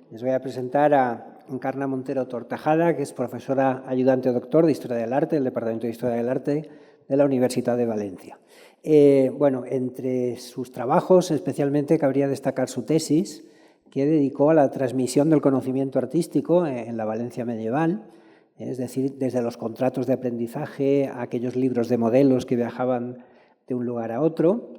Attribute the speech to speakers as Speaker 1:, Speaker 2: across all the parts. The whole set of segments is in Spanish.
Speaker 1: Les voy a presentar a Encarna Montero Tortajada, que es profesora ayudante doctor de Historia del Arte del Departamento de Historia del Arte de la Universidad de Valencia. Bueno, entre sus trabajos especialmente cabría destacar su tesis, que dedicó a la transmisión del conocimiento artístico en la Valencia medieval, es decir, desde los contratos de aprendizaje a aquellos libros de modelos que viajaban de un lugar a otro.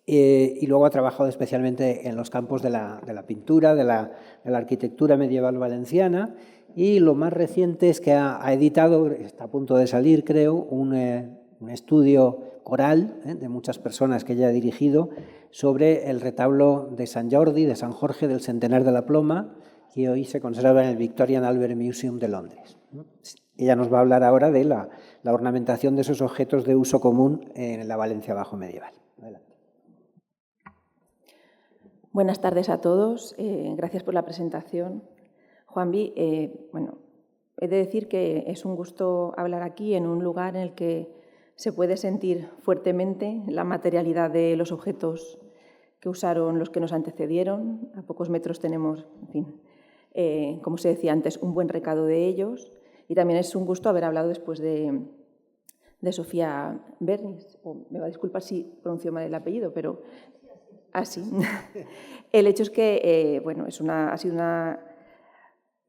Speaker 1: Y luego ha trabajado especialmente en los campos de la pintura, de la arquitectura medieval valenciana, y lo más reciente es que ha editado, está a punto de salir creo, un estudio coral de muchas personas que ella ha dirigido sobre el retablo de Sant Jordi, de San Jorge, del Centenar de la Ploma, que hoy se conserva en el Victorian Albert Museum de Londres. Ella nos va a hablar ahora de la ornamentación de esos objetos de uso común en la Valencia bajo medieval. Adelante.
Speaker 2: Buenas tardes a todos. Gracias por la presentación. Juanvi, bueno, he de decir que es un gusto hablar aquí en un lugar en el que se puede sentir fuertemente la materialidad de los objetos que usaron los que nos antecedieron. A pocos metros tenemos, en fin, como se decía antes, un buen recado de ellos. Y también es un gusto haber hablado después de Sofía Bernis. Me va a disculpar si pronuncio mal el apellido, pero así. El hecho es que bueno, ha sido una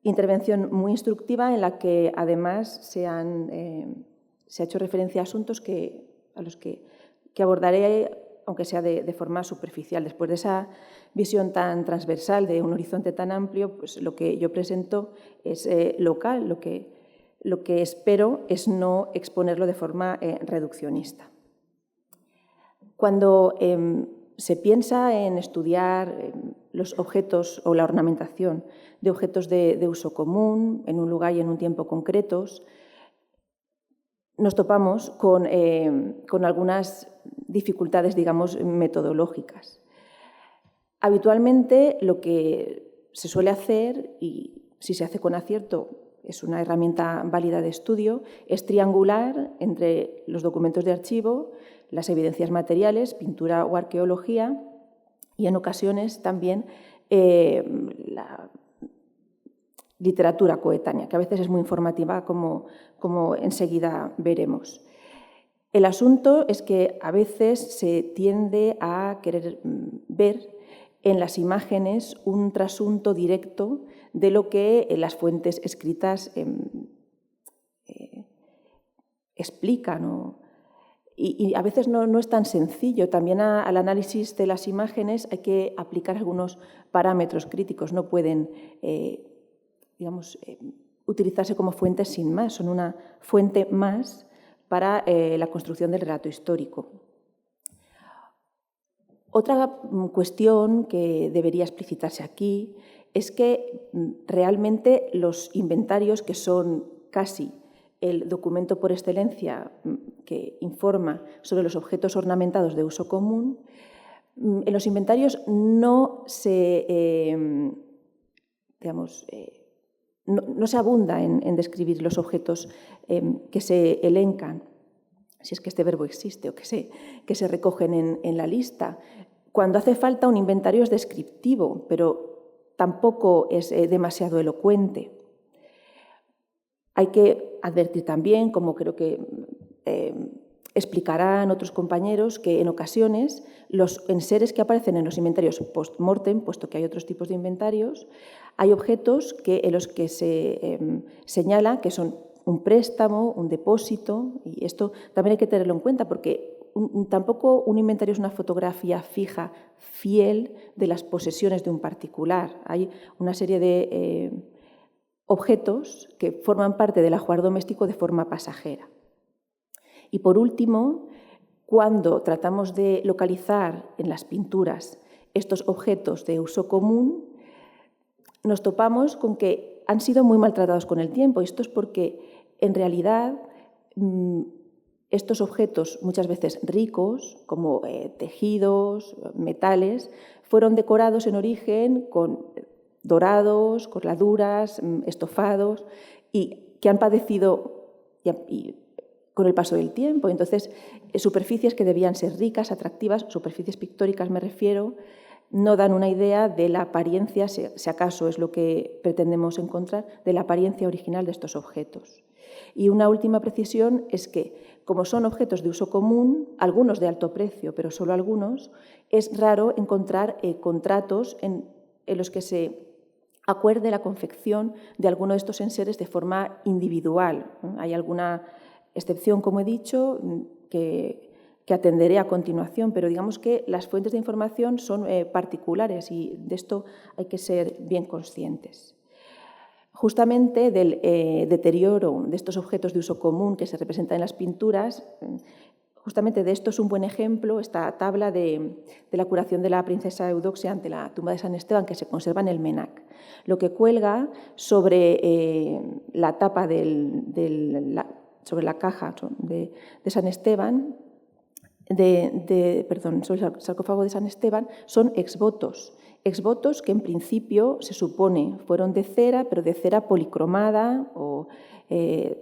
Speaker 2: intervención muy instructiva en la que además se ha hecho referencia a asuntos a los que abordaré, aunque sea de forma superficial. Después de esa visión tan transversal, de un horizonte tan amplio, pues lo que yo presento es local. Lo que espero es no exponerlo de forma reduccionista. Cuando se piensa en estudiar los objetos o la ornamentación de objetos de uso común en un lugar y en un tiempo concretos, nos topamos con algunas dificultades, digamos, metodológicas. Habitualmente lo que se suele hacer, y si se hace con acierto es una herramienta válida de estudio, es triangular entre los documentos de archivo, las evidencias materiales, pintura o arqueología, y en ocasiones también la literatura coetánea, que a veces es muy informativa, como enseguida veremos. El asunto es que a veces se tiende a querer ver en las imágenes un trasunto directo de lo que las fuentes escritas explican. Y a veces no es tan sencillo. También al análisis de las imágenes hay que aplicar algunos parámetros críticos. No pueden, digamos, utilizarse como fuentes sin más. Son una fuente más para la construcción del relato histórico. Otra cuestión que debería explicitarse aquí es que realmente los inventarios, que son casi el documento por excelencia que informa sobre los objetos ornamentados de uso común, en los inventarios no se abunda en describir los objetos que se elencan, si es que este verbo existe, o que se recogen en la lista. Cuando hace falta, un inventario es descriptivo, pero tampoco es demasiado elocuente. Hay que advertir también, como creo que explicarán otros compañeros, que en ocasiones los enseres que aparecen en los inventarios post-mortem, puesto que hay otros tipos de inventarios, hay objetos en los que se señala que son un préstamo, un depósito, y esto también hay que tenerlo en cuenta porque tampoco un inventario es una fotografía fija, fiel de las posesiones de un particular. Hay una serie de objetos que forman parte del ajuar doméstico de forma pasajera. Y por último, cuando tratamos de localizar en las pinturas estos objetos de uso común, nos topamos con que han sido muy maltratados con el tiempo. Esto es porque, en realidad, estos objetos, muchas veces ricos, como tejidos, metales, fueron decorados en origen con dorados, corladuras, estofados, y que han padecido con el paso del tiempo. Entonces, superficies que debían ser ricas, atractivas, superficies pictóricas me refiero, no dan una idea de la apariencia, si acaso es lo que pretendemos encontrar, de la apariencia original de estos objetos. Y una última precisión es que, como son objetos de uso común, algunos de alto precio, pero solo algunos, es raro encontrar contratos en los que se acuerde la confección de alguno de estos enseres de forma individual. Hay alguna excepción, como he dicho, que atenderé a continuación, pero digamos que las fuentes de información son particulares y de esto hay que ser bien conscientes. Justamente del deterioro de estos objetos de uso común que se representan en las pinturas, justamente de esto es un buen ejemplo esta tabla de la curación de la princesa Eudoxia ante la tumba de San Esteban, que se conserva en el MENAC. Lo que cuelga sobre la tapa sobre la caja de San Esteban, sobre el sarcófago de San Esteban, son exvotos. Exvotos que en principio se supone fueron de cera, pero de cera policromada o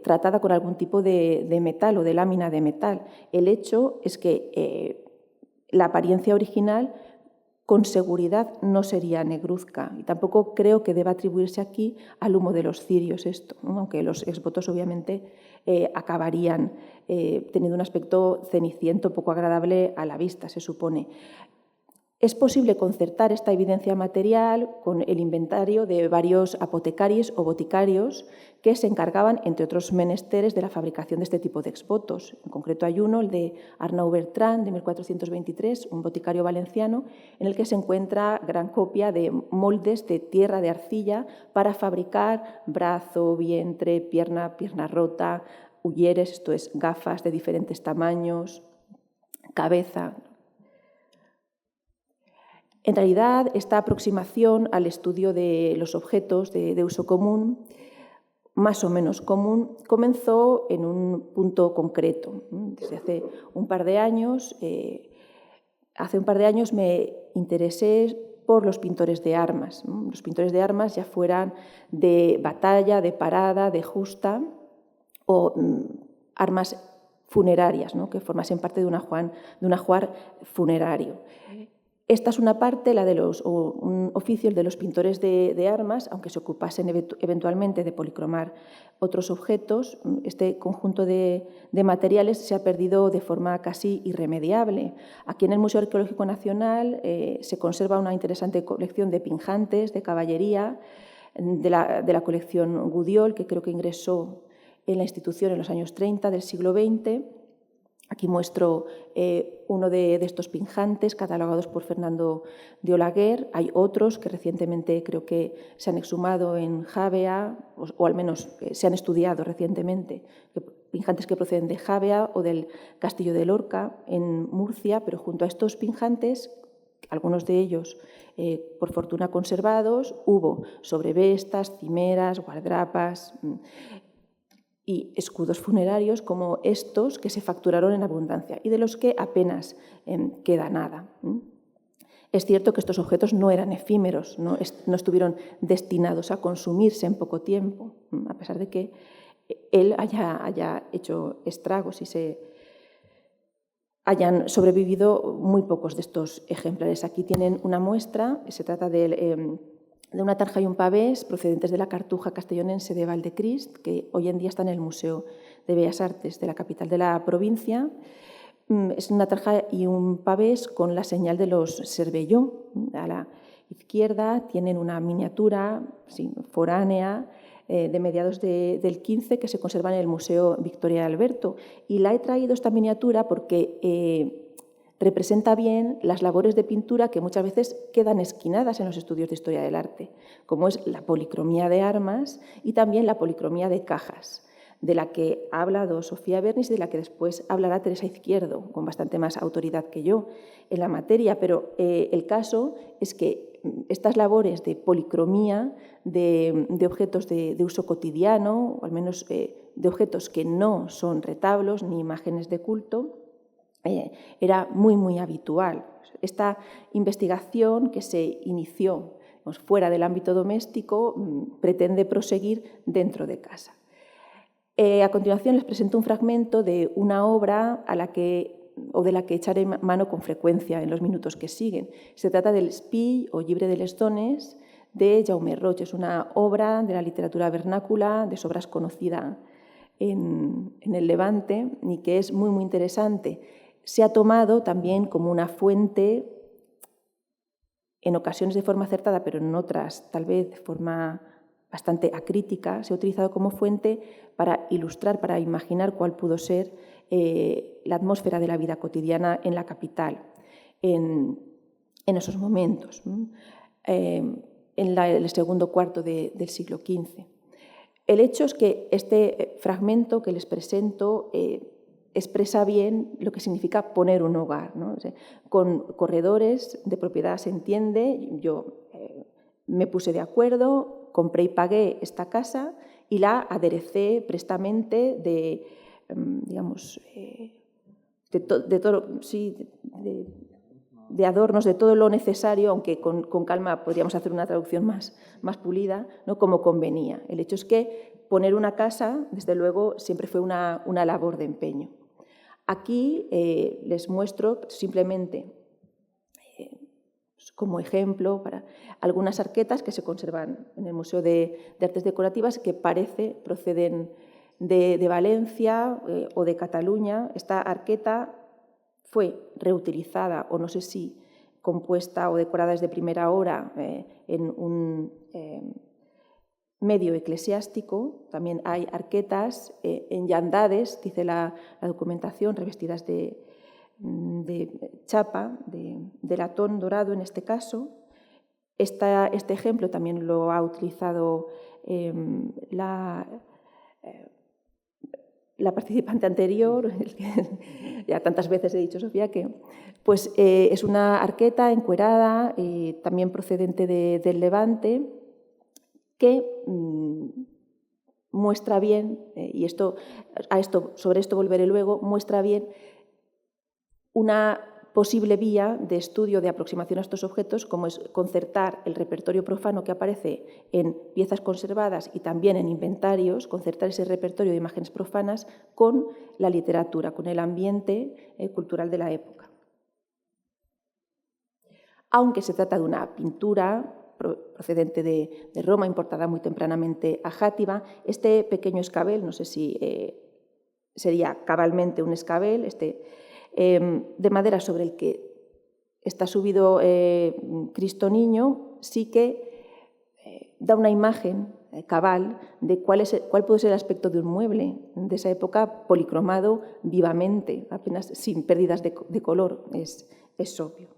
Speaker 2: tratada con algún tipo de metal o de lámina de metal. El hecho es que la apariencia original con seguridad no sería negruzca y tampoco creo que deba atribuirse aquí al humo de los cirios esto, ¿no? Aunque los exvotos obviamente acabarían teniendo un aspecto ceniciento poco agradable a la vista, se supone. Es posible concertar esta evidencia material con el inventario de varios apotecaris o boticarios que se encargaban, entre otros menesteres, de la fabricación de este tipo de exvotos. En concreto hay uno, el de Arnau Bertran, de 1423, un boticario valenciano, en el que se encuentra gran copia de moldes de tierra de arcilla para fabricar brazo, vientre, pierna rota, hulleres, esto es, gafas de diferentes tamaños, cabeza. En realidad, esta aproximación al estudio de los objetos de uso común, más o menos común, comenzó en un punto concreto. Desde hace un par de años me interesé por los pintores de armas. Los pintores de armas, ya fueran de batalla, de parada, de justa o armas funerarias, ¿no? Que formasen parte de un ajuar funerario. Esta es una parte, un oficio, el de los pintores de armas, aunque se ocupasen eventualmente de policromar otros objetos. Este conjunto de materiales se ha perdido de forma casi irremediable. Aquí en el Museo Arqueológico Nacional se conserva una interesante colección de pinjantes, de caballería, de la colección Gudiol, que creo que ingresó en la institución en los años 30 del siglo XX. Aquí muestro uno de estos pinjantes catalogados por Fernando de Olaguer. Hay otros que recientemente creo que se han exhumado en Javea, o al menos se han estudiado recientemente, pinjantes que proceden de Javea o del Castillo de Lorca en Murcia, pero junto a estos pinjantes, algunos de ellos por fortuna conservados, hubo sobrevestas, cimeras, guardrapas y escudos funerarios como estos que se facturaron en abundancia y de los que apenas queda nada. Es cierto que estos objetos no eran efímeros, no estuvieron destinados a consumirse en poco tiempo, a pesar de que él haya hecho estragos y hayan sobrevivido muy pocos de estos ejemplares. Aquí tienen una muestra, se trata de una tarja y un pavés procedentes de la Cartuja castellonense de Valdecrist, que hoy en día está en el Museo de Bellas Artes de la capital de la provincia. Es una tarja y un pavés con la señal de los Cervelló. A la izquierda tienen una miniatura foránea de mediados del 15 que se conserva en el Museo Victoria Alberto. Y la he traído esta miniatura porque representa bien las labores de pintura que muchas veces quedan esquinadas en los estudios de historia del arte, como es la policromía de armas y también la policromía de cajas, de la que ha hablado Sofía Bernis y de la que después hablará Teresa Izquierdo, con bastante más autoridad que yo en la materia, pero el caso es que estas labores de policromía de objetos de uso cotidiano, o al menos de objetos que no son retablos ni imágenes de culto, era muy habitual. Esta investigación que se inició fuera del ámbito doméstico pretende proseguir dentro de casa. A continuación les presento un fragmento de una obra a la que o de la que echaré mano con frecuencia en los minutos que siguen. Se trata del Espill o Llibre de les dones de Jaume Roig. Es una obra de la literatura vernácula, de sobras conocida en el Levante y que es muy, muy interesante. Se ha tomado también como una fuente, en ocasiones de forma acertada, pero en otras tal vez de forma bastante acrítica, se ha utilizado como fuente para ilustrar, para imaginar cuál pudo ser la atmósfera de la vida cotidiana en la capital en esos momentos, en el segundo cuarto del siglo XV. El hecho es que este fragmento que les presento expresa bien lo que significa poner un hogar, ¿no? O sea, con corredores de propiedad se entiende, yo me puse de acuerdo, compré y pagué esta casa y la aderecé prestamente de adornos, de todo lo necesario, aunque con calma podríamos hacer una traducción más pulida, ¿no? Como convenía. El hecho es que poner una casa, desde luego, siempre fue una labor de empeño. Aquí les muestro simplemente, como ejemplo, para algunas arquetas que se conservan en el Museo de Artes Decorativas que proceden de Valencia o de Cataluña. Esta arqueta fue reutilizada, o no sé si compuesta o decorada desde primera hora en un medio eclesiástico. También hay arquetas en yandades, dice la documentación, revestidas de chapa, de latón dorado en este caso. Este ejemplo también lo ha utilizado la participante anterior, ya tantas veces he dicho, Sofía, que pues, es una arqueta encuerada, también procedente del Levante, que muestra bien, y sobre esto volveré luego, muestra bien una posible vía de estudio, de aproximación a estos objetos, como es concertar el repertorio profano que aparece en piezas conservadas y también en inventarios, concertar ese repertorio de imágenes profanas con la literatura, con el ambiente cultural de la época. Aunque se trata de una pintura procedente de Roma, importada muy tempranamente a Játiva, este pequeño escabel, no sé si sería cabalmente un escabel, de madera sobre el que está subido Cristo Niño, sí que da una imagen cabal de cuál puede ser el aspecto de un mueble de esa época, policromado vivamente, apenas sin pérdidas de color, es obvio.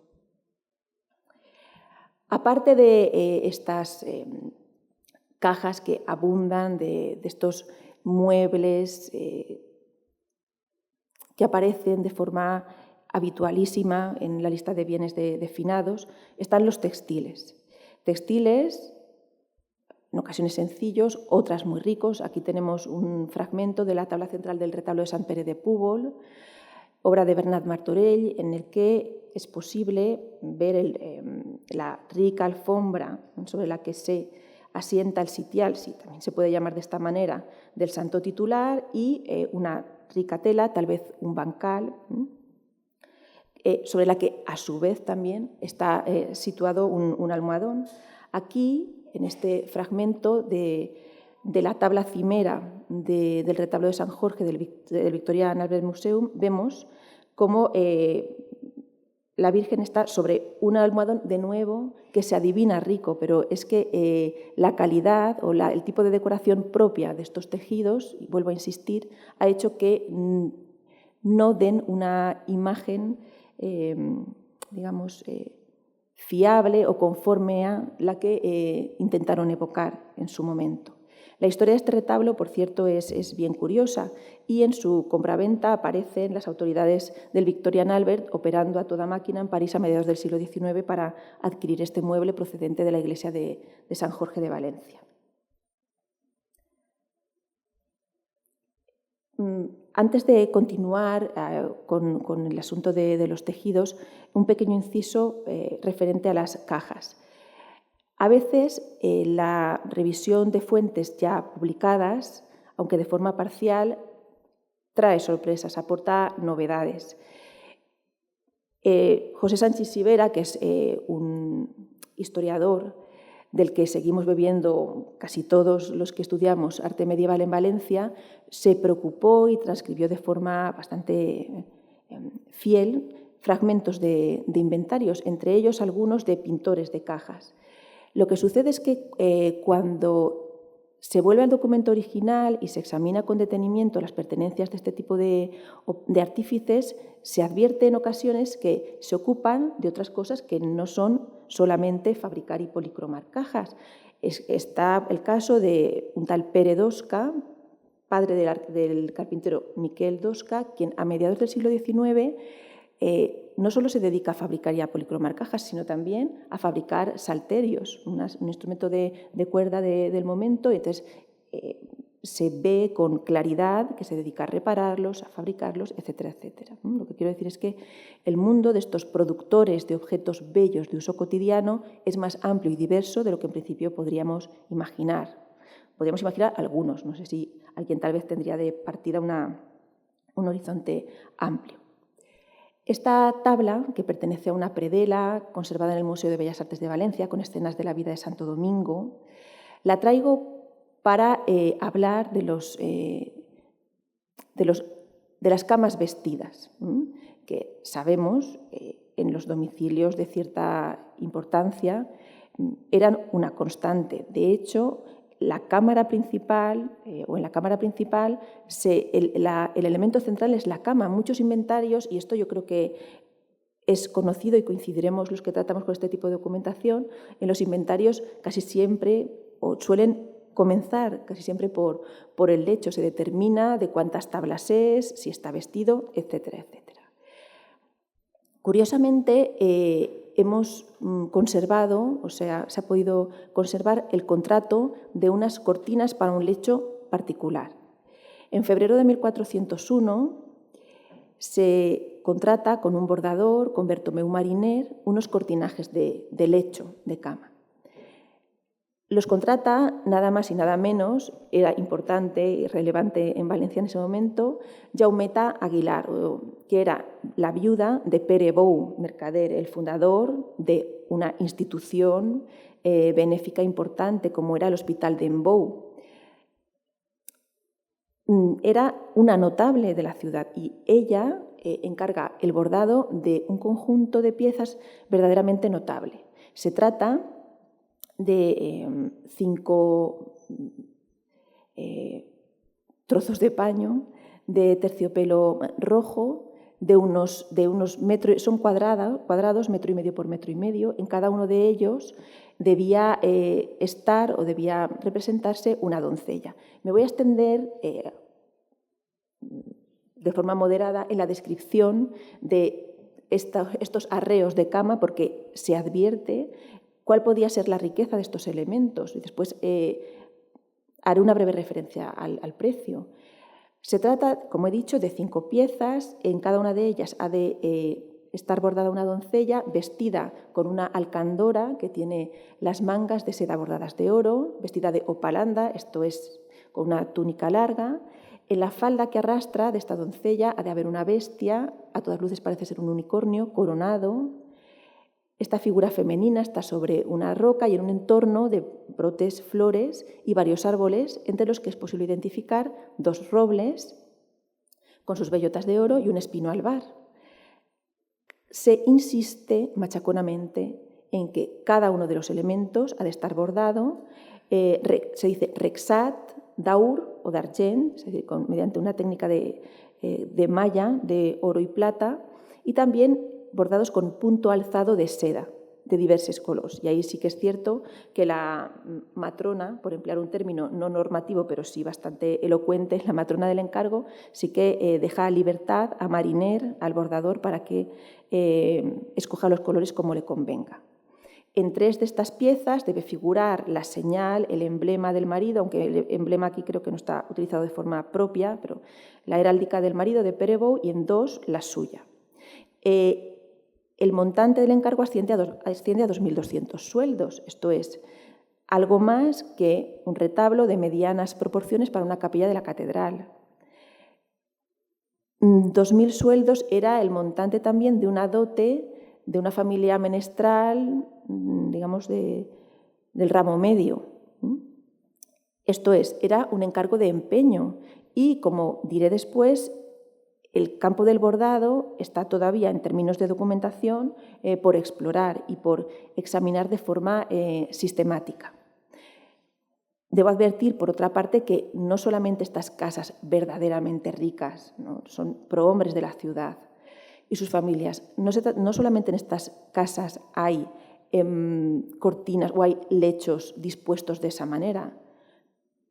Speaker 2: Aparte de estas cajas que abundan, de estos muebles que aparecen de forma habitualísima en la lista de bienes de finados, están los textiles. Textiles, en ocasiones sencillos, otras muy ricos. Aquí tenemos un fragmento de la tabla central del retablo de Sant Pere de Púbol, obra de Bernat Martorell, en el que es posible ver la rica alfombra sobre la que se asienta el sitial, si también se puede llamar de esta manera, del santo titular, y una rica tela, tal vez un bancal, sobre la que a su vez también está situado un almohadón. Aquí, en este fragmento de la tabla cimera del retablo de San Jorge del Victorian Albert Museum, vemos cómo la Virgen está sobre un almohadón, de nuevo, que se adivina rico, pero es que la calidad o el tipo de decoración propia de estos tejidos, y vuelvo a insistir, ha hecho que no den una imagen, fiable o conforme a la que intentaron evocar en su momento. La historia de este retablo, por cierto, es bien curiosa, y en su compraventa aparecen las autoridades del Victorian Albert operando a toda máquina en París a mediados del siglo XIX para adquirir este mueble procedente de la iglesia de San Jorge de Valencia. Antes de continuar con el asunto de los tejidos, un pequeño inciso referente a las cajas. A veces la revisión de fuentes ya publicadas, aunque de forma parcial, trae sorpresas, aporta novedades. José Sánchez Sivera, que es un historiador del que seguimos bebiendo casi todos los que estudiamos arte medieval en Valencia, se preocupó y transcribió de forma bastante fiel fragmentos de inventarios, entre ellos algunos de pintores de cajas. Lo que sucede es que cuando se vuelve al documento original y se examina con detenimiento las pertenencias de este tipo de artífices, se advierte en ocasiones que se ocupan de otras cosas que no son solamente fabricar y policromar cajas. Está el caso de un tal Pere d'Osca, padre del carpintero Miquel d'Osca, quien a mediados del siglo XIX no solo se dedica a fabricar y a policromar cajas, sino también a fabricar salterios, un instrumento de cuerda del momento. Entonces, se ve con claridad que se dedica a repararlos, a fabricarlos, etcétera, etcétera. Lo que quiero decir es que el mundo de estos productores de objetos bellos de uso cotidiano es más amplio y diverso de lo que en principio podríamos imaginar. Podríamos imaginar algunos, no sé si alguien tal vez tendría de partida un horizonte amplio. Esta tabla, que pertenece a una predela conservada en el Museo de Bellas Artes de Valencia, con escenas de la vida de Santo Domingo, la traigo para hablar de las camas vestidas, que sabemos en los domicilios de cierta importancia eran una constante. De hecho, la cámara principal, o en la cámara principal, el elemento central es la cama. Muchos inventarios, y esto yo creo que es conocido y coincidiremos los que tratamos con este tipo de documentación, en los inventarios casi siempre, o suelen comenzar casi siempre por el lecho. Se determina de cuántas tablas es, si está vestido, etcétera, etcétera. Curiosamente, hemos conservado, o sea, se ha podido conservar el contrato de unas cortinas para un lecho particular. En febrero de 1401 se contrata con un bordador, con Bertomeu Mariner, unos cortinajes de lecho, de cama. Los contrata nada más y nada menos, era importante y relevante en Valencia en ese momento, Jaumeta Aguilar, que era la viuda de Pere Bou, mercader, el fundador de una institución benéfica importante como era el Hospital de Embou. Era una notable de la ciudad y ella encarga el bordado de un conjunto de piezas verdaderamente notable. Se trata de 5 trozos de paño de terciopelo rojo de unos metros, son cuadrados, 1,5 metros por 1,5 metros. En cada uno de ellos debía estar o debía representarse una doncella. Me voy a extender de forma moderada en la descripción de estos arreos de cama, porque se advierte cuál podía ser la riqueza de estos elementos. Y después haré una breve referencia al precio. Se trata, como he dicho, de 5 piezas. En cada una de ellas ha de estar bordada una doncella vestida con una alcandora que tiene las mangas de seda bordadas de oro, vestida de opalanda, esto es, con una túnica larga. En la falda que arrastra de esta doncella ha de haber una bestia, a todas luces parece ser un unicornio, coronado. Esta figura femenina está sobre una roca y en un entorno de brotes, flores y varios árboles, entre los que es posible identificar 2 robles con sus bellotas de oro y un espino albar. Se insiste machaconamente en que cada uno de los elementos ha de estar bordado, se dice rexat, d'aur o d'argent, es decir, mediante una técnica de malla de oro y plata, y también bordados con punto alzado de seda de diversos colores. Y ahí sí que es cierto que la matrona, por emplear un término no normativo, pero sí bastante elocuente, la matrona del encargo, sí que deja libertad a Mariner, al bordador, para que escoja los colores como le convenga. En 3 de estas piezas debe figurar la señal, el emblema del marido, aunque el emblema aquí creo que no está utilizado de forma propia, pero la heráldica del marido de Pere Bou, y en 2 la suya. El montante del encargo asciende a 2.200 sueldos, esto es, algo más que un retablo de medianas proporciones para una capilla de la catedral. 2.000 sueldos era el montante también de una dote de una familia menestral, digamos, del ramo medio. Esto es, era un encargo de empeño y, como diré después, el campo del bordado está todavía, en términos de documentación, por explorar y por examinar de forma sistemática. Debo advertir, por otra parte, que no solamente estas casas verdaderamente ricas, ¿no?, son prohombres de la ciudad y sus familias. No solamente en estas casas hay cortinas o hay lechos dispuestos de esa manera,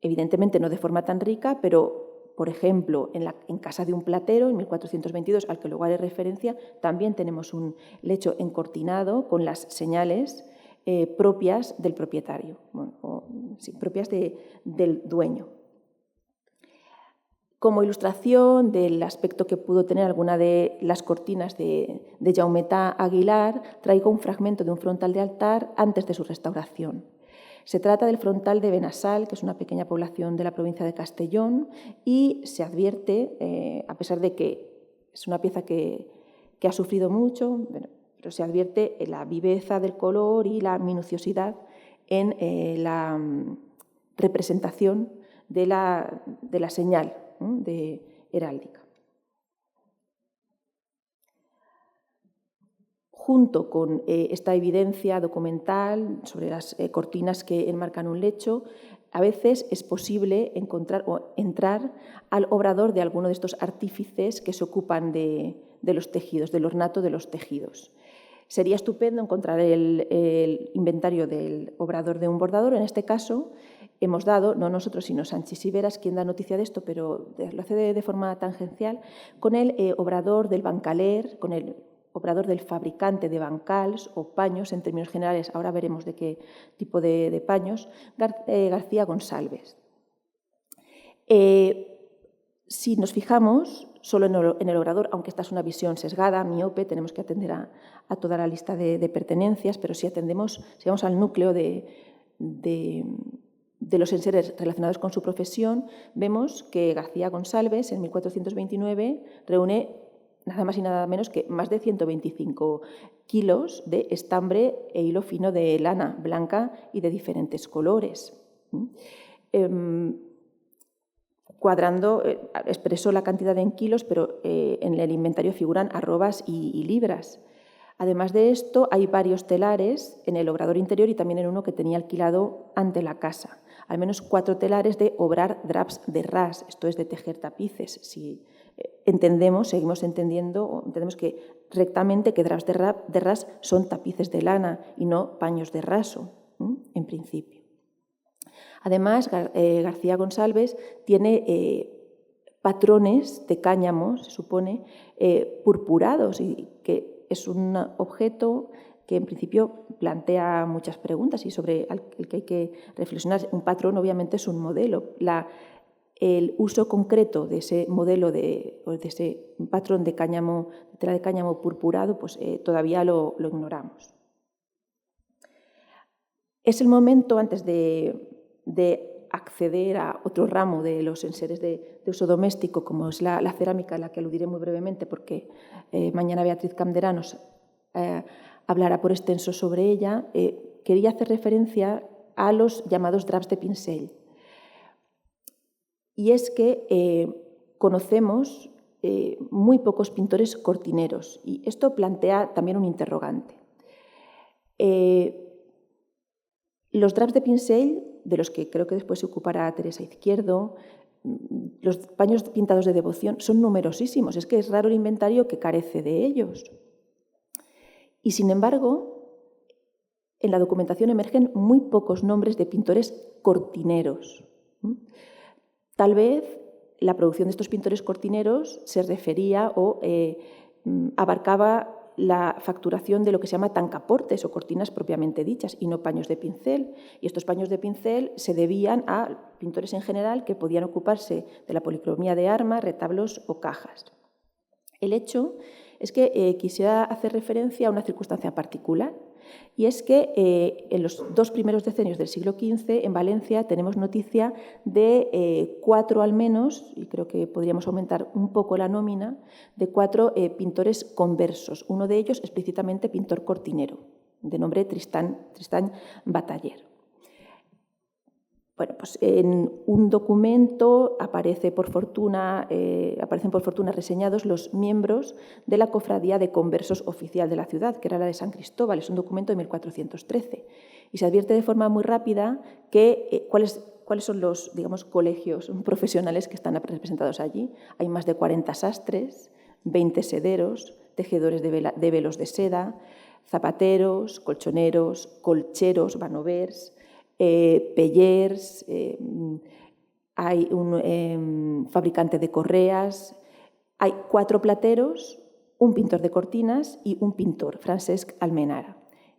Speaker 2: evidentemente no de forma tan rica, pero, por ejemplo, en casa de un platero, en 1422, al que luego haré referencia, también tenemos un lecho encortinado con las señales propias del propietario, propias del dueño. Como ilustración del aspecto que pudo tener alguna de las cortinas de Jaumetà Aguilar, traigo un fragmento de un frontal de altar antes de su restauración. Se trata del frontal de Benassal, que es una pequeña población de la provincia de Castellón, y se advierte, a pesar de que es una pieza que ha sufrido mucho, pero se advierte la viveza del color y la minuciosidad en la representación de la señal de heráldica. Junto con esta evidencia documental sobre las cortinas que enmarcan un lecho, a veces es posible encontrar o entrar al obrador de alguno de estos artífices que se ocupan de los tejidos, del ornato de los tejidos. Sería estupendo encontrar el inventario del obrador de un bordador. En este caso, hemos dado, no nosotros, sino Sanchis y Veras, quien da noticia de esto, pero lo hace de forma tangencial, con el obrador del bancaler, con el obrador del fabricante de bancals o paños, en términos generales, ahora veremos de qué tipo de paños, García Gonsalves. Si nos fijamos solo en el obrador, aunque esta es una visión sesgada, miope, tenemos que atender a toda la lista de pertenencias, pero si vamos al núcleo de los enseres relacionados con su profesión, vemos que García Gonsalves, en 1429, reúne nada más y nada menos que más de 125 kilos de estambre e hilo fino de lana blanca y de diferentes colores. Cuadrando, expresó la cantidad en kilos, pero en el inventario figuran arrobas y libras. Además de esto, hay varios telares en el obrador interior y también en uno que tenía alquilado ante la casa. Al menos 4 telares de obrar draps de ras, esto es de tejer tapices. Si seguimos entendiendo, entendemos que rectamente que draps de ras son tapices de lana y no paños de raso, en principio. Además, García Gonsalves tiene patrones de cáñamo, se supone, purpurados, y que es un objeto que en principio plantea muchas preguntas y sobre el que hay que reflexionar. Un patrón obviamente es un modelo. El uso concreto de ese modelo, de ese patrón de cáñamo, de tela de cáñamo purpurado, pues todavía lo ignoramos. Es el momento, antes de acceder a otro ramo de los enseres de uso doméstico, como es la cerámica, a la que aludiré muy brevemente, porque mañana Beatriz Camderá nos hablará por extenso sobre ella, quería hacer referencia a los llamados draps de pincel. Y es que conocemos muy pocos pintores cortineros, y esto plantea también un interrogante. Los draps de pincel, de los que creo que después se ocupará Teresa Izquierdo, los paños pintados de devoción, son numerosísimos. Es que es raro el inventario que carece de ellos. Y sin embargo, en la documentación emergen muy pocos nombres de pintores cortineros. Tal vez la producción de estos pintores cortineros se refería o abarcaba la facturación de lo que se llama tancaportes o cortinas propiamente dichas y no paños de pincel. Y estos paños de pincel se debían a pintores en general que podían ocuparse de la policromía de armas, retablos o cajas. El hecho es que quisiera hacer referencia a una circunstancia particular, y es que en los 2 primeros decenios del siglo XV en Valencia tenemos noticia de 4 al menos, y creo que podríamos aumentar un poco la nómina, de 4 pintores conversos, uno de ellos explícitamente pintor cortinero, de nombre Tristán Bataller. Bueno, pues en un documento aparecen por fortuna reseñados los miembros de la cofradía de conversos oficial de la ciudad, que era la de San Cristóbal. Es un documento de 1413. Y se advierte de forma muy rápida que, cuáles son los, digamos, colegios profesionales que están representados allí. Hay más de 40 sastres, 20 sederos, tejedores de velos de seda, zapateros, colchoneros, colcheros, banovers, pellers, hay un fabricante de correas, hay 4 plateros, un pintor de cortinas y un pintor, Francesc Almenara.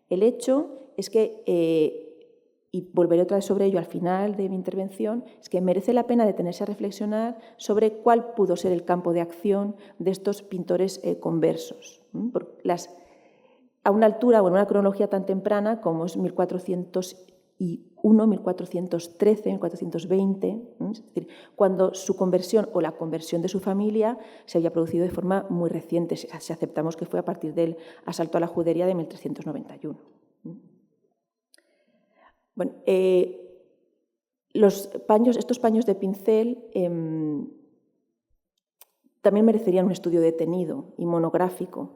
Speaker 2: El hecho es que, y volveré otra vez sobre ello al final de mi intervención, es que merece la pena detenerse a reflexionar sobre cuál pudo ser el campo de acción de estos pintores conversos. A una altura o en una cronología tan temprana como es 1401, 1413, 1420, es decir, cuando su conversión o la conversión de su familia se había producido de forma muy reciente, si aceptamos que fue a partir del asalto a la judería de 1391. Bueno, estos paños de pincel también merecerían un estudio detenido y monográfico,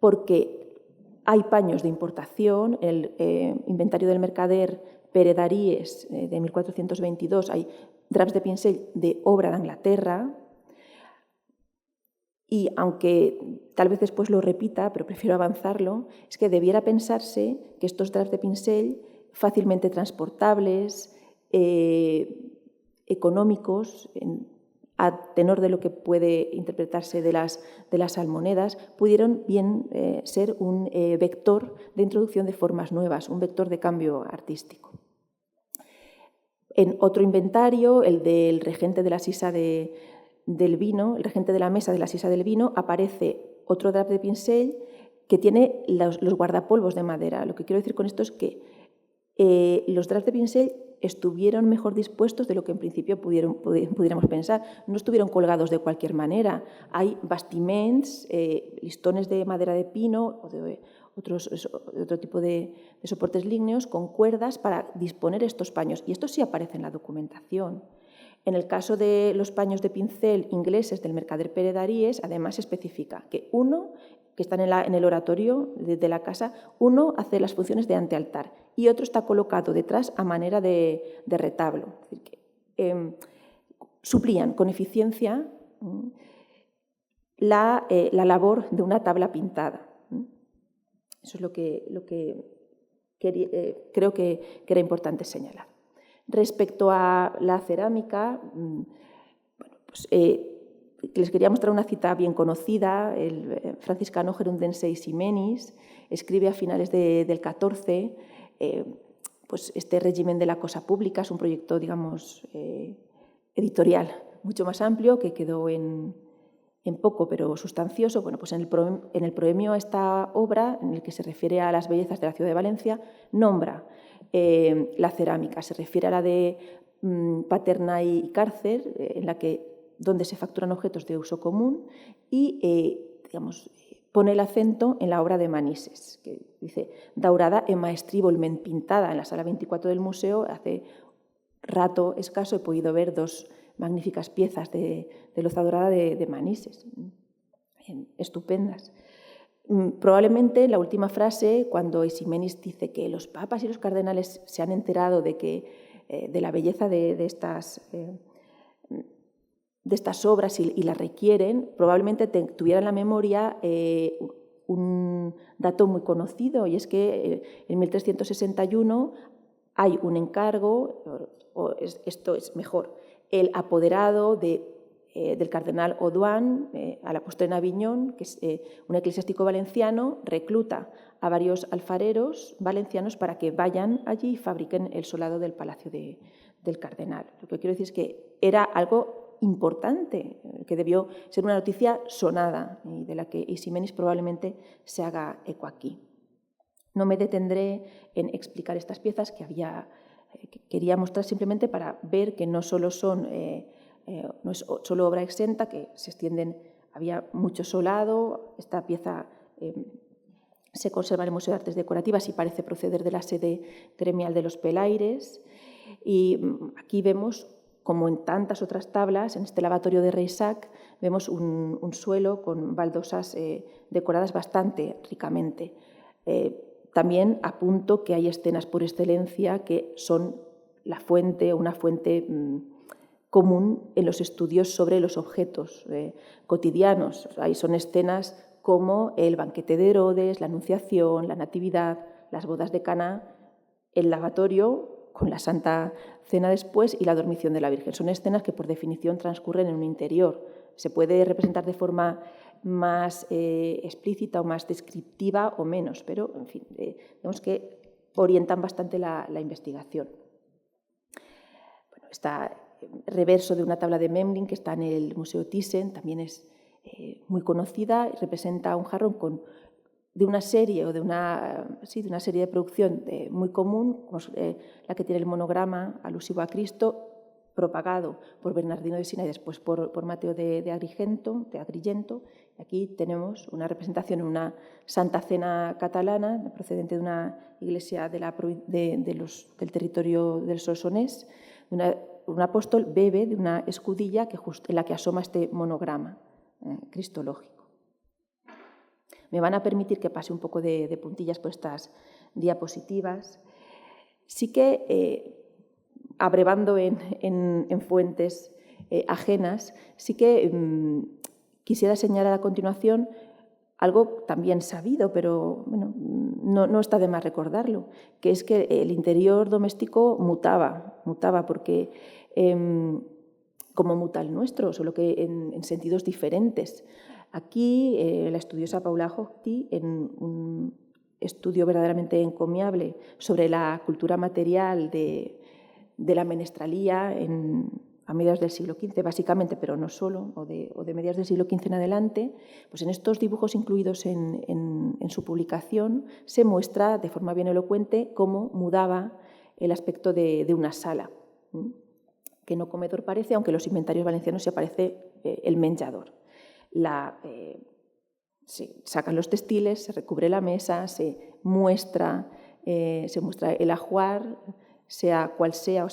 Speaker 2: porque hay paños de importación, en el inventario del mercader Pere d'Aries de 1422, hay draps de pincel de obra de Inglaterra, y aunque tal vez después lo repita, pero prefiero avanzarlo, es que debiera pensarse que estos draps de pincel fácilmente transportables, económicos, a tenor de lo que puede interpretarse de las almonedas, pudieron bien ser un vector de introducción de formas nuevas, un vector de cambio artístico. En otro inventario, el del regente de la sisa del vino, el regente de la mesa de la sisa del vino, aparece otro drap de pincel que tiene los guardapolvos de madera. Lo que quiero decir con esto es que los draps de pincel estuvieron mejor dispuestos de lo que en principio pudiéramos pensar. No estuvieron colgados de cualquier manera. Hay bastiments, listones de madera de pino o de otro tipo de soportes lígneos con cuerdas para disponer estos paños. Y esto sí aparece en la documentación. En el caso de los paños de pincel ingleses del mercader Pere d'Aries, además se especifica que uno, que están en el oratorio de la casa, uno hace las funciones de antealtar y otro está colocado detrás a manera de retablo. Es decir, que suplían con eficiencia la labor de una tabla pintada. Eso es lo que creo que era importante señalar. Respecto a la cerámica, bueno, pues, les quería mostrar una cita bien conocida. El franciscano gerundense Eiximenis escribe a finales del XIV, pues este régimen de la cosa pública es un proyecto, digamos, editorial mucho más amplio que quedó en poco pero sustancioso. Bueno, pues en el proemio a esta obra, en el que se refiere a las bellezas de la ciudad de Valencia, nombra la cerámica, se refiere a la de Paterna y Cárcer, donde se facturan objetos de uso común, y digamos, pone el acento en la obra de Manises, que dice: daurada e maestriblemente pintada. En la sala 24 del museo, hace rato escaso he podido ver 2 magníficas piezas de loza dorada de Manises, estupendas. Probablemente la última frase, cuando Eiximenis dice que los papas y los cardenales se han enterado de la belleza de estas obras y las requieren, probablemente tuviera en la memoria un dato muy conocido, y es que en 1361 hay un encargo, esto es mejor, el apoderado del cardenal Oduan a la postre en Aviñón, que es un eclesiástico valenciano, recluta a varios alfareros valencianos para que vayan allí y fabriquen el solado del palacio del cardenal. Lo que quiero decir es que era algo importante, que debió ser una noticia sonada y de la que Eiximenis probablemente se haga eco aquí. No me detendré en explicar estas piezas que quería mostrar simplemente para ver que no solo no es solo obra exenta, que se extienden, había mucho solado. Esta pieza se conserva en el Museo de Artes Decorativas y parece proceder de la sede gremial de los Pelaires. Y aquí vemos, como en tantas otras tablas, en este lavatorio de Reissac, vemos un suelo con baldosas decoradas bastante ricamente. También apunto que hay escenas por excelencia que son una fuente común en los estudios sobre los objetos cotidianos. Ahí son escenas como el banquete de Herodes, la Anunciación, la Natividad, las bodas de Caná, el lavatorio con la Santa Cena después y la dormición de la Virgen. Son escenas que por definición transcurren en un interior. Se puede representar de forma más explícita o más descriptiva o menos, pero en fin, vemos que orientan bastante la investigación. Bueno, está reverso de una tabla de Memling que está en el Museo Thyssen, también es muy conocida y representa un jarrón de una serie de producción muy común, como la que tiene el monograma alusivo a Cristo, propagado por Bernardino de Siena y después por Mateo de Agrigento. Aquí tenemos una representación en una Santa Cena catalana, procedente de una iglesia del territorio del Solsonès. Un apóstol bebe de una escudilla en la que asoma este monograma cristológico. Me van a permitir que pase un poco de puntillas por estas diapositivas. Sí que, abrevando en fuentes ajenas, sí que quisiera señalar a continuación algo también sabido, pero bueno, no está de más recordarlo, que es que el interior doméstico mutaba porque, como muta el nuestro, solo que en sentidos diferentes. Aquí la estudiosa Paula Hochty, en un estudio verdaderamente encomiable sobre la cultura material de la menestralía a mediados del siglo XV, básicamente, pero no solo, o de mediados del siglo XV en adelante, pues en estos dibujos incluidos en su publicación se muestra de forma bien elocuente cómo mudaba el aspecto de una sala, que no comedor parece, aunque en los inventarios valencianos se aparece el menjador. Se sacan los textiles, se recubre la mesa, se muestra el ajuar, sea cual sea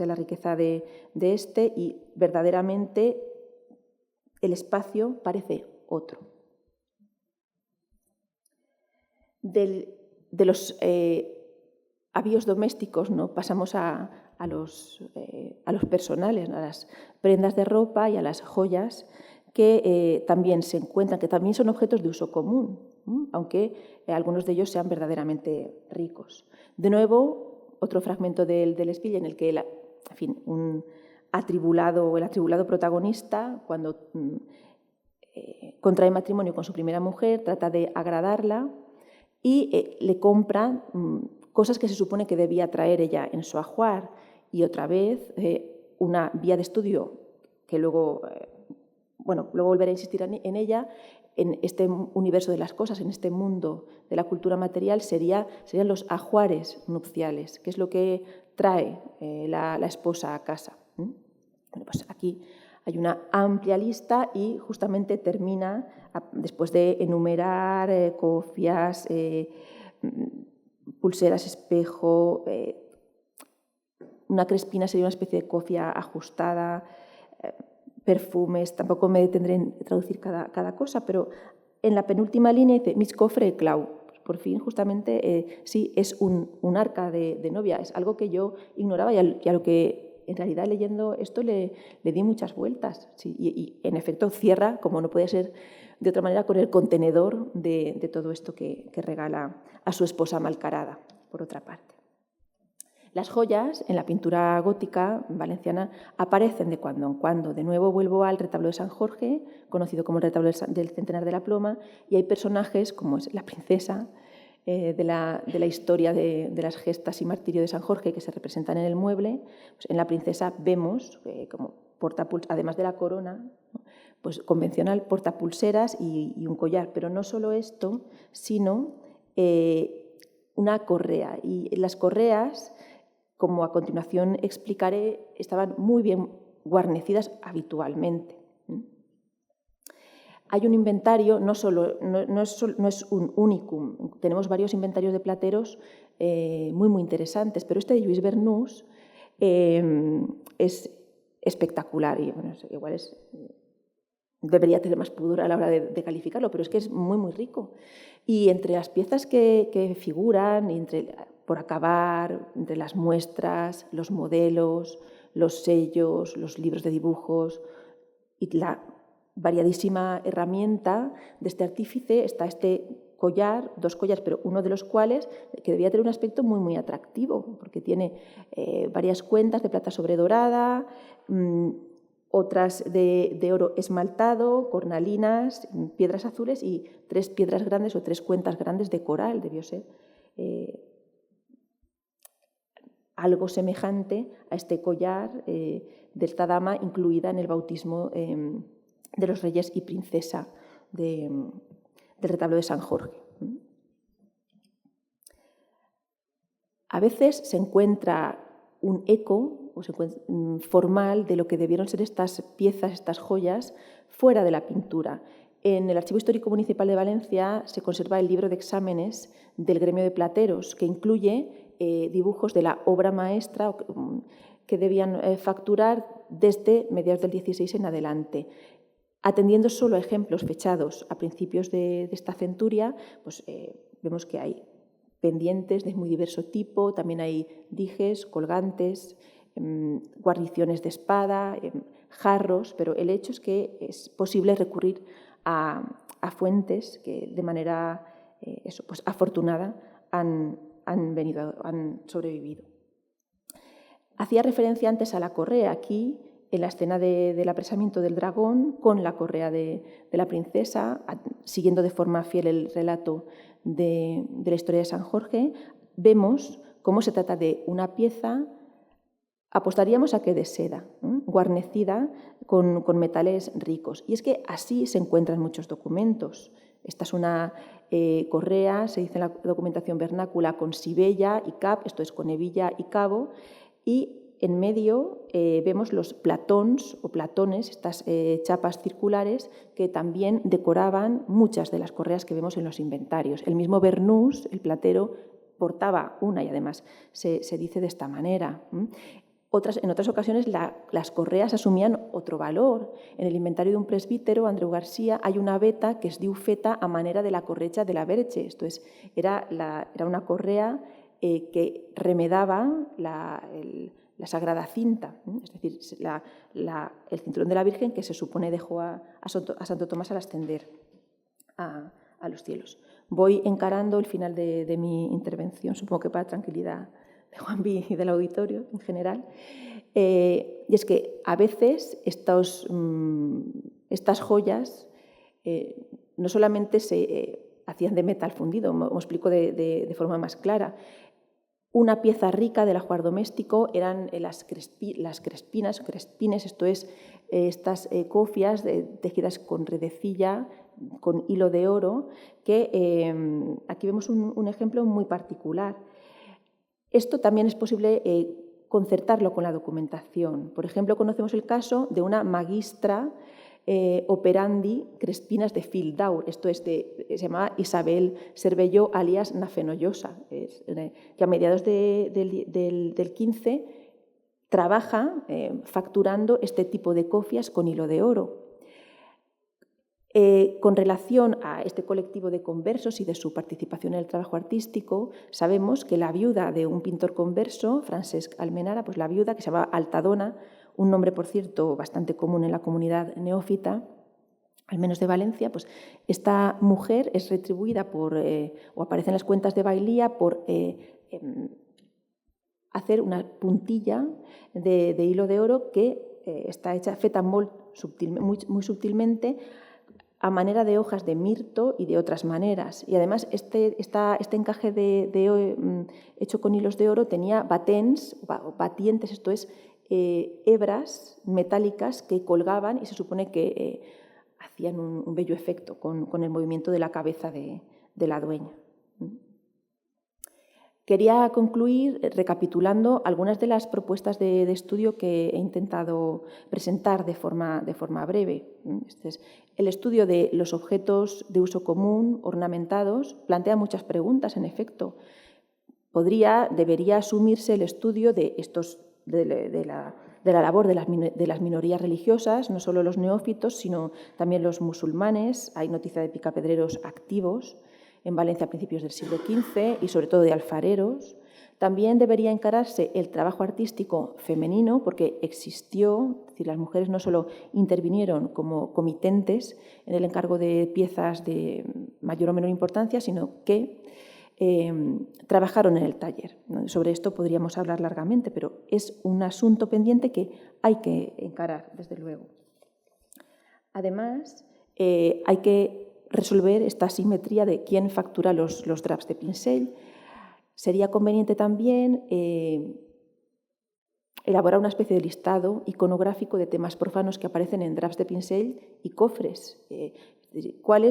Speaker 2: la riqueza de este, y verdaderamente el espacio parece otro. De los avíos domésticos, ¿no? Pasamos a los personales, a las prendas de ropa y a las joyas que también se encuentran, que también son objetos de uso común, aunque algunos de ellos sean verdaderamente ricos. De nuevo, otro fragmento del Espille en el que el atribulado protagonista, cuando contrae matrimonio con su primera mujer, trata de agradarla y le compra cosas que se supone que debía traer ella en su ajuar, y otra vez una vía de estudio que luego volveré a insistir en ella, en este universo de las cosas, en este mundo de la cultura material, serían los ajuares nupciales, que es lo que trae la esposa a casa. Bueno, pues aquí hay una amplia lista y justamente termina, después de enumerar cofias, pulseras, espejo, una crespina sería una especie de cofia ajustada, perfumes, tampoco me detendré en traducir cada cosa, pero en la penúltima línea dice «Mis cofre clau». Por fin, justamente, sí, es un arca de novia, es algo que yo ignoraba y a lo que en realidad leyendo esto le di muchas vueltas. Sí, y en efecto cierra, como no puede ser de otra manera, con el contenedor de todo esto que regala a su esposa malcarada, por otra parte. Las joyas en la pintura gótica valenciana aparecen de cuando en cuando. De nuevo vuelvo al retablo de San Jorge, conocido como el retablo del Centenar de la Ploma, y hay personajes como es la princesa de la historia de las gestas y martirio de San Jorge que se representan en el mueble. Pues en la princesa vemos como además de la corona, pues convencional, portapulseras y un collar. Pero no solo esto, sino una correa. Y las correas, como a continuación explicaré, estaban muy bien guarnecidas habitualmente. Hay un inventario, no es un unicum, tenemos varios inventarios de plateros muy interesantes, pero este de Lluís Bernús es espectacular y bueno, igual debería tener más pudor a la hora de calificarlo, pero es que es muy rico. Y entre las piezas que figuran, por acabar, entre las muestras, los modelos, los sellos, los libros de dibujos y la variadísima herramienta de este artífice, está este collar, 2 collares, pero uno de los cuales que debía tener un aspecto muy atractivo, porque tiene varias cuentas de plata sobredorada, otras de oro esmaltado, cornalinas, piedras azules y 3 piedras grandes o 3 cuentas grandes de coral, debió ser algo semejante a este collar de esta dama incluida en el bautismo de los reyes y princesa del retablo de San Jorge. A veces se encuentra un eco formal de lo que debieron ser estas piezas, estas joyas, fuera de la pintura. En el Archivo Histórico Municipal de Valencia se conserva el libro de exámenes del gremio de plateros, que incluye dibujos de la obra maestra que debían facturar desde mediados del 16 en adelante. Atendiendo solo a ejemplos fechados a principios de esta centuria, pues vemos que hay pendientes de muy diverso tipo, también hay dijes, colgantes, guarniciones de espada, jarros, pero el hecho es que es posible recurrir a fuentes que de manera pues afortunada han sobrevivido. Hacía referencia antes a la correa. Aquí, en la escena del apresamiento del dragón, con la correa de la princesa, siguiendo de forma fiel el relato de la historia de San Jorge, vemos cómo se trata de una pieza, apostaríamos a que de seda, guarnecida con metales ricos. Y es que así se encuentran muchos documentos. Esta es una correa, se dice en la documentación vernácula, con sibella y cap, esto es con hebilla y cabo, y en medio vemos los platons o platones, estas chapas circulares que también decoraban muchas de las correas que vemos en los inventarios. El mismo Bernús, el platero, portaba una y además se dice de esta manera. En otras ocasiones las correas asumían otro valor. En el inventario de un presbítero, Andreu García, hay una veta que es diufeta a manera de la correcha de la Verche. Esto es, era una correa que remedaba la sagrada cinta, es decir, el cinturón de la Virgen que se supone dejó a Santo Tomás al ascender a los cielos. Voy encarando el final de mi intervención, supongo que para tranquilidad de Juanvi y del auditorio en general. Y es que a veces estas joyas no solamente se hacían de metal fundido, os explico de forma más clara. Una pieza rica del ajuar doméstico eran las crespinas, crespines, esto es, estas cofias tejidas con redecilla, con hilo de oro, que aquí vemos un ejemplo muy particular. Esto también es posible concertarlo con la documentación. Por ejemplo, conocemos el caso de una magistra operandi Crespinas de Fildaur, esto es se llamaba Isabel Cervelló alias Nafenollosa, que a mediados del 15 trabaja facturando este tipo de cofias con hilo de oro. Con relación a este colectivo de conversos y de su participación en el trabajo artístico, sabemos que la viuda de un pintor converso, Francesc Almenara, pues la viuda, que se llamaba Altadona, un nombre, por cierto, bastante común en la comunidad neófita, al menos de Valencia, pues esta mujer es retribuida o aparece en las cuentas de Bailía por hacer una puntilla de hilo de oro que está hecha feta muy sutilmente, a manera de hojas de mirto y de otras maneras. Y además este encaje hecho con hilos de oro tenía batientes, esto es, hebras metálicas que colgaban y se supone que hacían un bello efecto con el movimiento de la cabeza de la dueña. Quería concluir recapitulando algunas de las propuestas de estudio que he intentado presentar de forma breve. Este es el estudio de los objetos de uso común ornamentados. Plantea muchas preguntas, en efecto. Debería asumirse el estudio de la labor de las minorías religiosas, no solo los neófitos, sino también los musulmanes. Hay noticia de picapedreros activos en Valencia a principios del siglo XV y sobre todo de alfareros. También debería encararse el trabajo artístico femenino, porque existió, es decir, las mujeres no solo intervinieron como comitentes en el encargo de piezas de mayor o menor importancia, sino que trabajaron en el taller. Sobre esto podríamos hablar largamente, pero es un asunto pendiente que hay que encarar, desde luego. Además, hay que resolver esta asimetría de quién factura los draps de pincel. Sería conveniente también elaborar una especie de listado iconográfico de temas profanos que aparecen en draps de pincel y cofres. ¿Cuál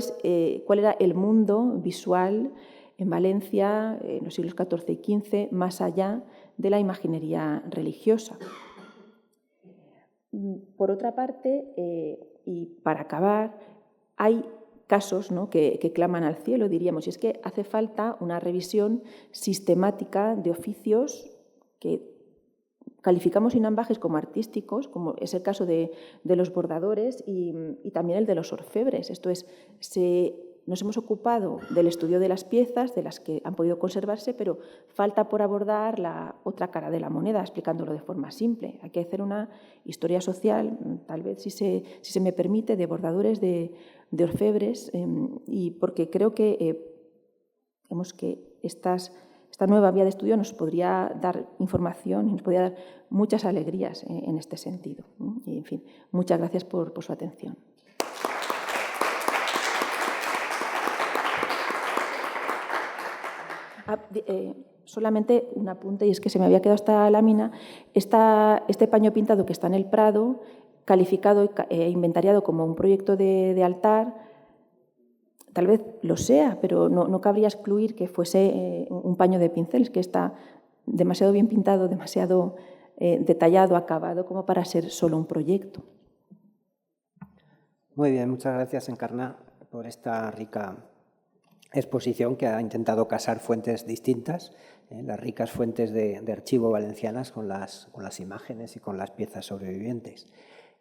Speaker 2: era el mundo visual en Valencia en los siglos XIV y XV más allá de la imaginería religiosa? Por otra parte, y para acabar, hay casos, ¿no?, que claman al cielo, diríamos, y es que hace falta una revisión sistemática de oficios que calificamos sin ambages como artísticos, como es el caso de los bordadores y también el de los orfebres. Esto es, nos hemos ocupado del estudio de las piezas, de las que han podido conservarse, pero falta por abordar la otra cara de la moneda, explicándolo de forma simple. Hay que hacer una historia social, tal vez, si se me permite, de bordadores, de orfebres, y porque creo que esta nueva vía de estudio nos podría dar información y nos podría dar muchas alegrías en este sentido. Y, en fin, muchas gracias por su atención. Solamente un apunte, y es que se me había quedado esta lámina. Este paño pintado que está en el Prado, calificado e inventariado como un proyecto de altar, tal vez lo sea, pero no cabría excluir que fuese un paño de pinceles, que está demasiado bien pintado, demasiado detallado, acabado, como para ser solo un proyecto.
Speaker 1: Muy bien, muchas gracias, Encarna, por esta rica exposición que ha intentado casar fuentes distintas, las ricas fuentes de archivo valencianas con las imágenes y con las piezas sobrevivientes.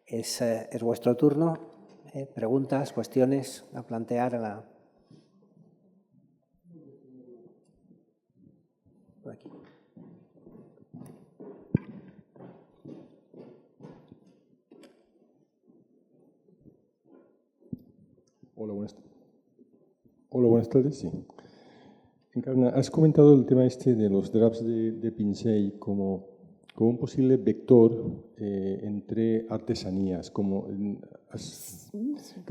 Speaker 1: Es vuestro turno. Preguntas, cuestiones a plantear por aquí.
Speaker 3: Hola, buenas tardes. Sí. Encarna, has comentado el tema de los draps de pincel como un posible vector entre artesanías. Creo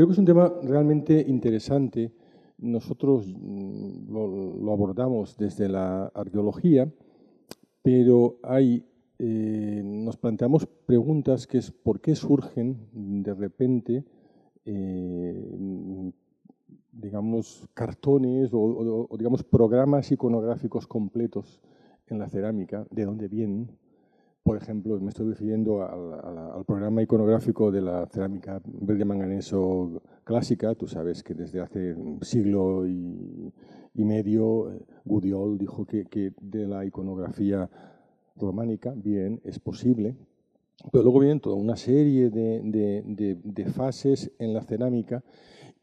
Speaker 3: que es un tema realmente interesante. Nosotros lo abordamos desde la arqueología, pero nos planteamos preguntas que es ¿por qué surgen de repente digamos, cartones o digamos, programas iconográficos completos en la cerámica? ¿De dónde vienen? Por ejemplo, me estoy refiriendo al programa iconográfico de la cerámica verde manganeso clásica. Tú sabes que desde hace un siglo y medio Gudiol dijo que de la iconografía románica, bien, es posible. Pero luego vienen toda una serie de fases en la cerámica.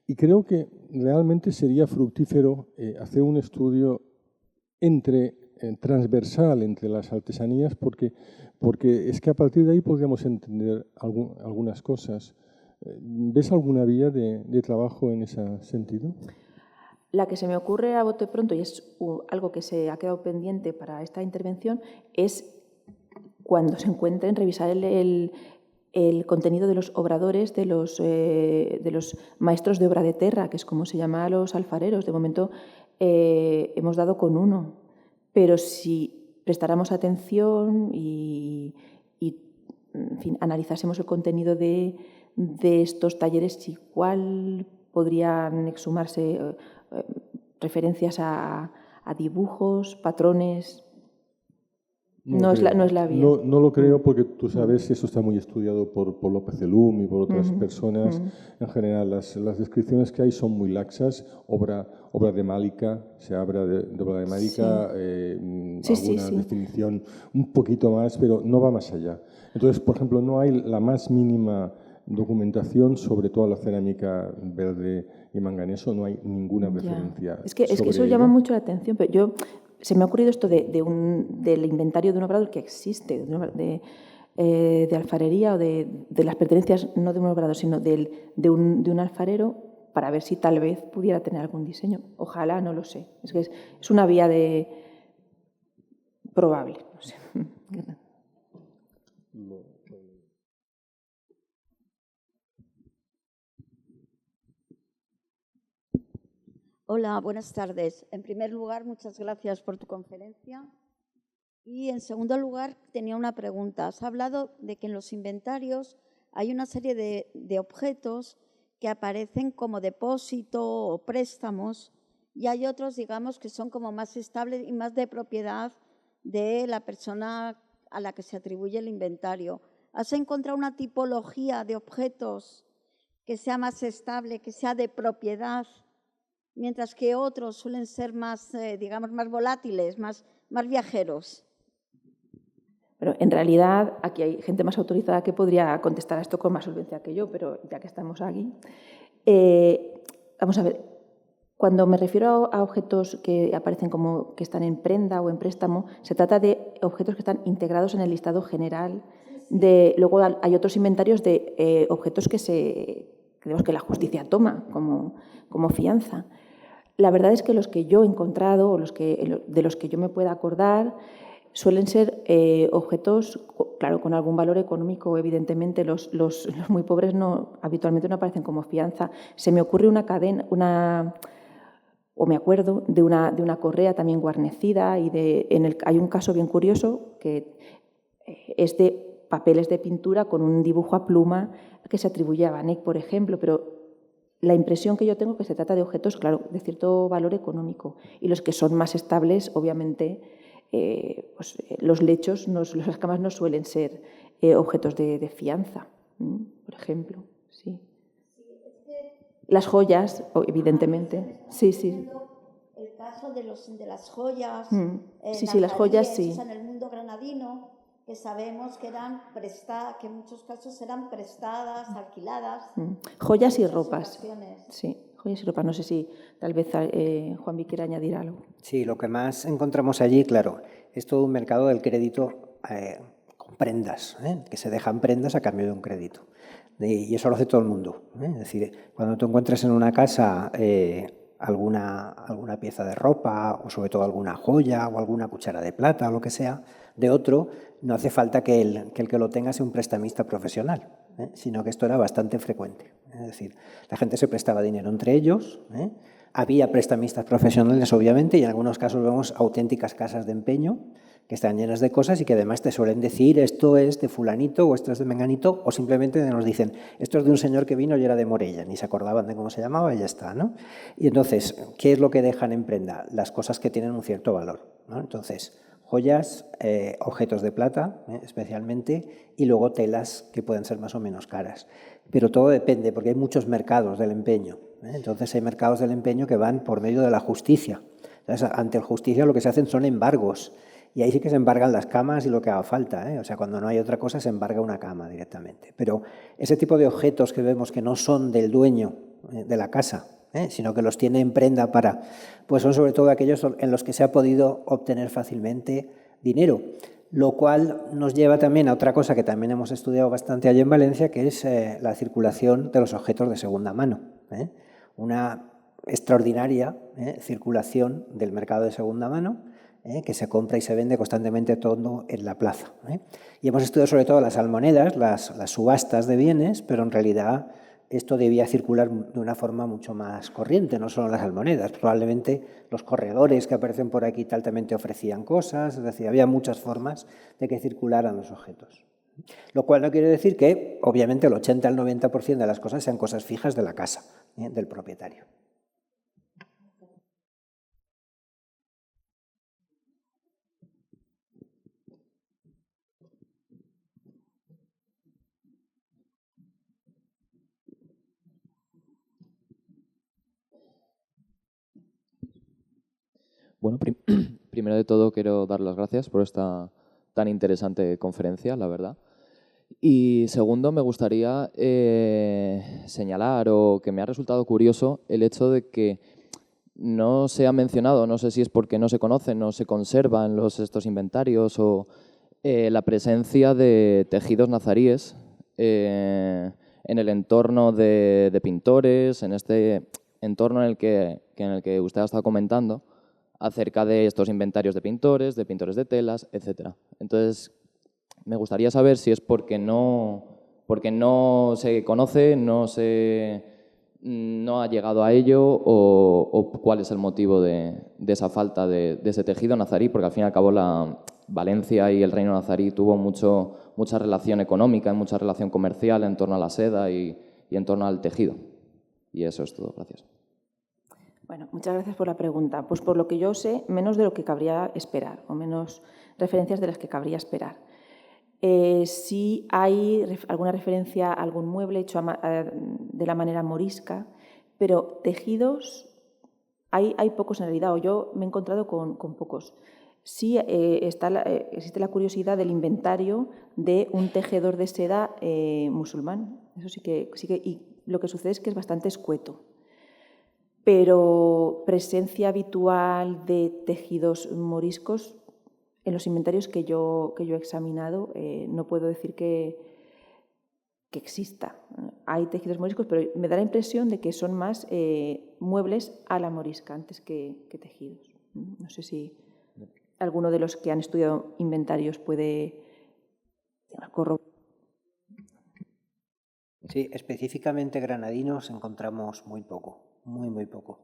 Speaker 3: Y creo que realmente sería fructífero hacer un estudio transversal entre las artesanías, porque es que a partir de ahí podríamos entender algunas cosas. ¿Ves alguna vía de trabajo en ese sentido?
Speaker 2: La que se me ocurre a bote pronto, y es algo que se ha quedado pendiente para esta intervención, es cuando se encuentren, revisar el contenido de los obradores, de los maestros de obra de terra, que es como se llama a los alfareros. De momento hemos dado con uno, pero si prestáramos atención y en fin, analizásemos el contenido de estos talleres, igual podrían exhumarse referencias a a dibujos, patrones.
Speaker 3: No
Speaker 2: No es la vía.
Speaker 3: No lo creo porque tú sabes que eso está muy estudiado por López Elum y por otras personas. En general, las descripciones que hay son muy laxas. Obra de Málica, se habla de obra de Málica, alguna definición un poquito más, pero no va más allá. Entonces, por ejemplo, no hay la más mínima documentación sobre toda la cerámica verde y manganeso, no hay ninguna referencia.
Speaker 2: Es que eso llama mucho la atención, pero se me ha ocurrido esto del inventario de un obrador que existe, de alfarería o de las pertenencias, no de un obrador, sino de un alfarero, para ver si tal vez pudiera tener algún diseño. Ojalá, no lo sé. Es que es una vía probable. No sé.
Speaker 4: Hola, buenas tardes. En primer lugar, muchas gracias por tu conferencia. Y en segundo lugar, tenía una pregunta. Has hablado de que en los inventarios hay una serie de objetos que aparecen como depósito o préstamos y hay otros, digamos, que son como más estables y más de propiedad de la persona a la que se atribuye el inventario. ¿Has encontrado una tipología de objetos que sea más estable, que sea de propiedad, mientras que otros suelen ser más, digamos, más volátiles, más viajeros?
Speaker 2: Pero en realidad aquí hay gente más autorizada que podría contestar a esto con más solvencia que yo, pero ya que estamos aquí. Vamos a ver, cuando me refiero a objetos que aparecen como que están en prenda o en préstamo, se trata de objetos que están integrados en el listado general. Luego hay otros inventarios de objetos que la justicia toma como fianza. La verdad es que los que yo he encontrado, o de los que yo me pueda acordar, suelen ser objetos, claro, con algún valor económico. Evidentemente, los muy pobres habitualmente no aparecen como fianza. Se me ocurre una cadena, o me acuerdo de una correa también guarnecida, y hay un caso bien curioso que es de papeles de pintura con un dibujo a pluma que se atribuye a Vanek, por ejemplo, pero la impresión que yo tengo es que se trata de objetos, claro, de cierto valor económico, y los que son más estables, obviamente, pues, los lechos, las camas no suelen ser objetos de fianza, por ejemplo. Sí. Las joyas, evidentemente. Sí.
Speaker 4: El caso de las joyas.
Speaker 2: Sí, las joyas sí.
Speaker 4: En el mundo granadino, que sabemos que que en muchos casos eran prestadas, alquiladas.
Speaker 2: Joyas y ropas. Sí, joyas y ropas. No sé si tal vez Juanvi quiere añadir algo.
Speaker 1: Sí, lo que más encontramos allí, claro, es todo un mercado del crédito con prendas, que se dejan prendas a cambio de un crédito. Y eso lo hace todo el mundo. Es decir, cuando tú encuentras en una casa alguna pieza de ropa, o sobre todo alguna joya o alguna cuchara de plata o lo que sea, de otro, no hace falta que el que lo tenga sea un prestamista profesional, sino que esto era bastante frecuente. Es decir, la gente se prestaba dinero entre ellos, había prestamistas profesionales, obviamente, y en algunos casos vemos auténticas casas de empeño que están llenas de cosas y que además te suelen decir esto es de fulanito o esto es de menganito, o simplemente nos dicen esto es de un señor que vino y era de Morella, ni se acordaban de cómo se llamaba y ya está, ¿no? Y entonces, ¿qué es lo que dejan en prenda? Las cosas que tienen un cierto valor, ¿no? Entonces, joyas, objetos de plata, especialmente, y luego telas que pueden ser más o menos caras. Pero todo depende, porque hay muchos mercados del empeño. Entonces hay mercados del empeño que van por medio de la justicia. Entonces, ante la justicia lo que se hacen son embargos. Y ahí sí que se embargan las camas y lo que haga falta. O sea, cuando no hay otra cosa se embarga una cama directamente. Pero ese tipo de objetos que vemos que no son del dueño de la casa, sino que los tiene en prenda pues son sobre todo aquellos en los que se ha podido obtener fácilmente dinero. Lo cual nos lleva también a otra cosa que también hemos estudiado bastante allí en Valencia, que es la circulación de los objetos de segunda mano. Una extraordinaria circulación del mercado de segunda mano, que se compra y se vende constantemente todo en la plaza. Y hemos estudiado sobre todo las almonedas, las subastas de bienes, pero en realidad esto debía circular de una forma mucho más corriente, no solo las almonedas. Probablemente los corredores que aparecen por aquí tal también te ofrecían cosas, es decir, había muchas formas de que circularan los objetos. Lo cual no quiere decir que, obviamente, el 80 al 90% de las cosas sean cosas fijas de la casa, del propietario.
Speaker 5: Bueno, primero de todo quiero dar las gracias por esta tan interesante conferencia, la verdad. Y segundo, me gustaría señalar o que me ha resultado curioso el hecho de que no se ha mencionado, no sé si es porque no se conocen, no se conservan estos inventarios o la presencia de tejidos nazaríes en el entorno de pintores, en este entorno en el que usted ha estado comentando acerca de estos inventarios de pintores de telas, etc. Entonces, me gustaría saber si es porque no se conoce, no ha llegado a ello o cuál es el motivo de esa falta de ese tejido nazarí, porque al fin y al cabo Valencia y el reino nazarí tuvo mucha relación económica y mucha relación comercial en torno a la seda y en torno al tejido. Y eso es todo. Gracias.
Speaker 2: Bueno, muchas gracias por la pregunta. Pues por lo que yo sé, menos de lo que cabría esperar, o menos referencias de las que cabría esperar. Sí hay alguna referencia a algún mueble hecho de la manera morisca, pero tejidos hay pocos en realidad, o yo me he encontrado con pocos. Sí existe la curiosidad del inventario de un tejedor de seda musulmán. Eso sí que, y lo que sucede es que es bastante escueto. Pero presencia habitual de tejidos moriscos en los inventarios que yo he examinado, no puedo decir que exista. Hay tejidos moriscos, pero me da la impresión de que son más muebles a la morisca antes que tejidos. No sé si alguno de los que han estudiado inventarios puede corroborar.
Speaker 1: Sí, específicamente granadinos encontramos muy poco, muy poco.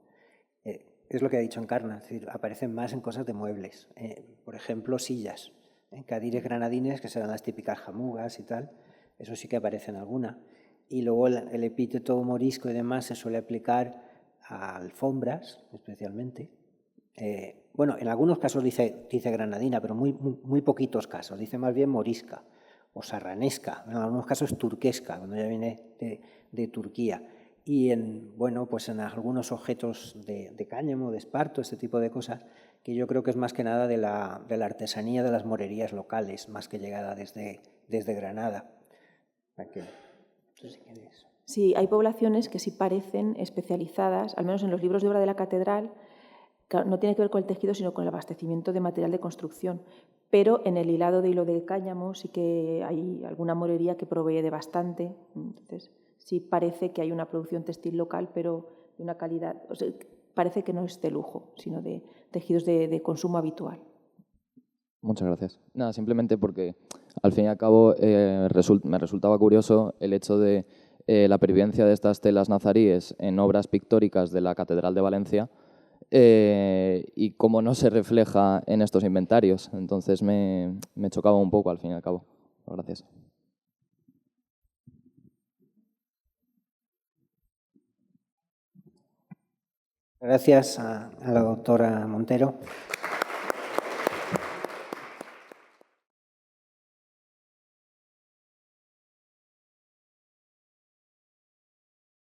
Speaker 1: Es lo que ha dicho Encarna, es decir, aparecen más en cosas de muebles. Por ejemplo, sillas, cadires granadines, que serán las típicas jamugas y tal, eso sí que aparece en alguna. Y luego el epíteto morisco y demás se suele aplicar a alfombras, especialmente. Bueno, en algunos casos dice granadina, pero muy poquitos casos, dice más bien morisca o sarranesca, en algunos casos turquesca, cuando ya viene de Turquía. Y pues en algunos objetos de cáñamo, de esparto, este tipo de cosas, que yo creo que es más que nada de la artesanía de las morerías locales, más que llegada desde Granada.
Speaker 2: Sí, hay poblaciones que sí parecen especializadas, al menos en los libros de obra de la catedral, no tiene que ver con el tejido, sino con el abastecimiento de material de construcción. Pero en el hilado de hilo de cáñamo sí que hay alguna morería que provee de bastante. Entonces, sí parece que hay una producción textil local, pero de una calidad, o sea, parece que no es de lujo, sino de tejidos de consumo habitual.
Speaker 5: Muchas gracias. Nada, simplemente porque al fin y al cabo me resultaba curioso el hecho de la pervivencia de estas telas nazaríes en obras pictóricas de la Catedral de Valencia y cómo no se refleja en estos inventarios. Entonces me chocaba un poco al fin y al cabo. Gracias.
Speaker 1: Gracias a la doctora Montero.